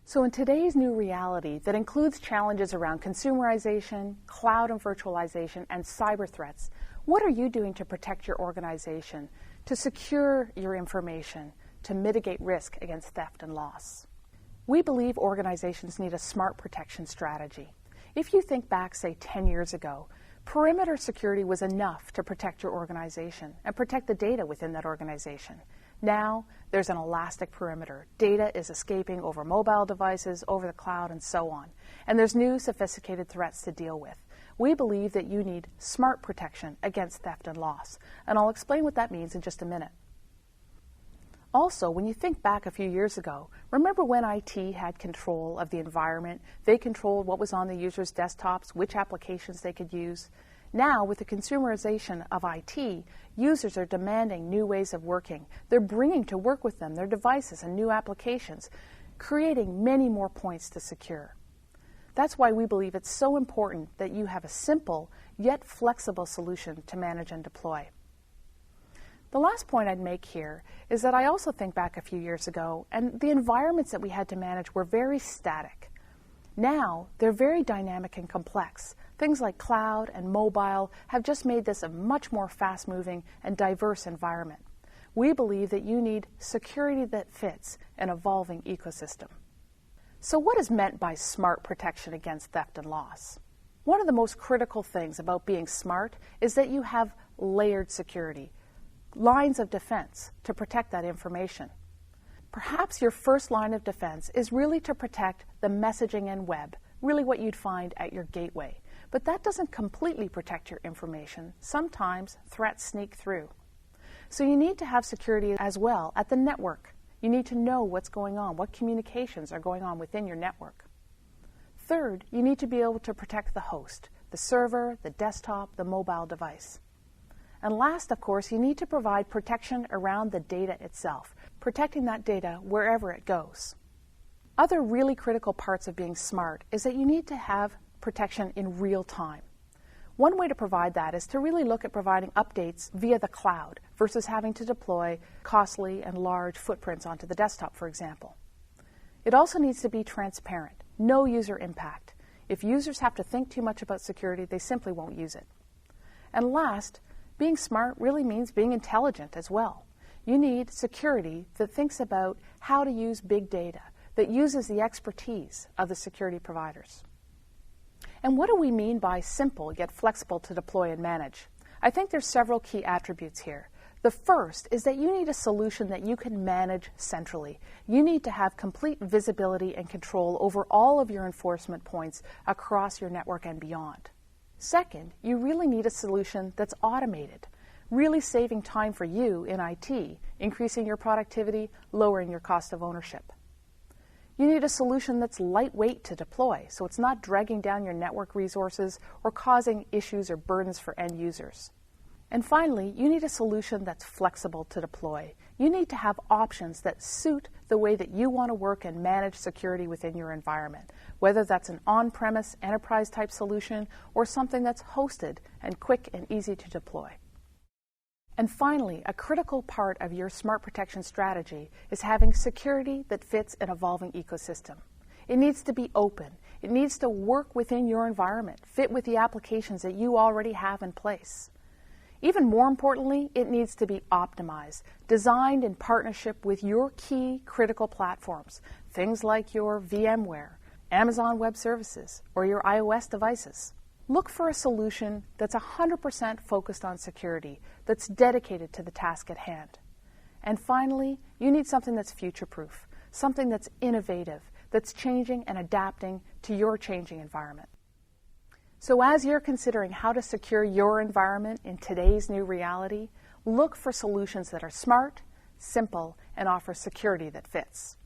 So in today's new reality that includes challenges around consumerization, cloud and virtualization, and cyber threats, what are you doing to protect your organization, to secure your information, to mitigate risk against theft and loss? We believe organizations need a smart protection strategy. If you think back, say, 10 years ago, perimeter security was enough to protect your organization and protect the data within that organization. Now, there's an elastic perimeter. Data is escaping over mobile devices, over the cloud, and so on. And there's new sophisticated threats to deal with. We believe that you need smart protection against theft and loss. And I'll explain what that means in just a minute. Also, when you think back a few years ago, remember when IT had control of the environment? They controlled what was on the users' desktops, which applications they could use. Now, with the consumerization of IT, users are demanding new ways of working. They're bringing to work with them their devices and new applications, creating many more points to secure. That's why we believe it's so important that you have a simple yet flexible solution to manage and deploy. The last point I'd make here is that I also think back a few years ago, and the environments that we had to manage were very static. Now, they're very dynamic and complex. Things like cloud and mobile have just made this a much more fast-moving and diverse environment. We believe that you need security that fits an evolving ecosystem. So what is meant by smart protection against theft and loss? One of the most critical things about being smart is that you have layered security, lines of defense to protect that information. Perhaps your first line of defense is really to protect the messaging and web, really what you'd find at your gateway. But that doesn't completely protect your information. Sometimes threats sneak through. So you need to have security as well at the network. You need to know what's going on, what communications are going on within your network. Third, you need to be able to protect the host, the server, the desktop, the mobile device. And last, of course, you need to provide protection around the data itself, protecting that data wherever it goes. Other really critical parts of being smart is that you need to have protection in real time. One way to provide that is to really look at providing updates via the cloud versus having to deploy costly and large footprints onto the desktop, for example. It also needs to be transparent, no user impact. If users have to think too much about security, they simply won't use it. And last, being smart really means being intelligent as well. You need security that thinks about how to use big data, that uses the expertise of the security providers. And what do we mean by simple yet flexible to deploy and manage? I think there's several key attributes here. The first is that you need a solution that you can manage centrally. You need to have complete visibility and control over all of your enforcement points across your network and beyond. Second, you really need a solution that's automated, really saving time for you in IT, increasing your productivity, lowering your cost of ownership. You need a solution that's lightweight to deploy, so it's not dragging down your network resources or causing issues or burdens for end users. And finally, you need a solution that's flexible to deploy. You need to have options that suit the way that you want to work and manage security within your environment, whether that's an on-premise enterprise-type solution or something that's hosted and quick and easy to deploy. And finally, a critical part of your smart protection strategy is having security that fits an evolving ecosystem. It needs to be open. It needs to work within your environment, fit with the applications that you already have in place. Even more importantly, it needs to be optimized, designed in partnership with your key critical platforms, things like your VMware, Amazon Web Services, or your iOS devices. Look for a solution that's 100% focused on security, that's dedicated to the task at hand. And finally, you need something that's future-proof, something that's innovative, that's changing and adapting to your changing environment. So as you're considering how to secure your environment in today's new reality, look for solutions that are smart, simple, and offer security that fits.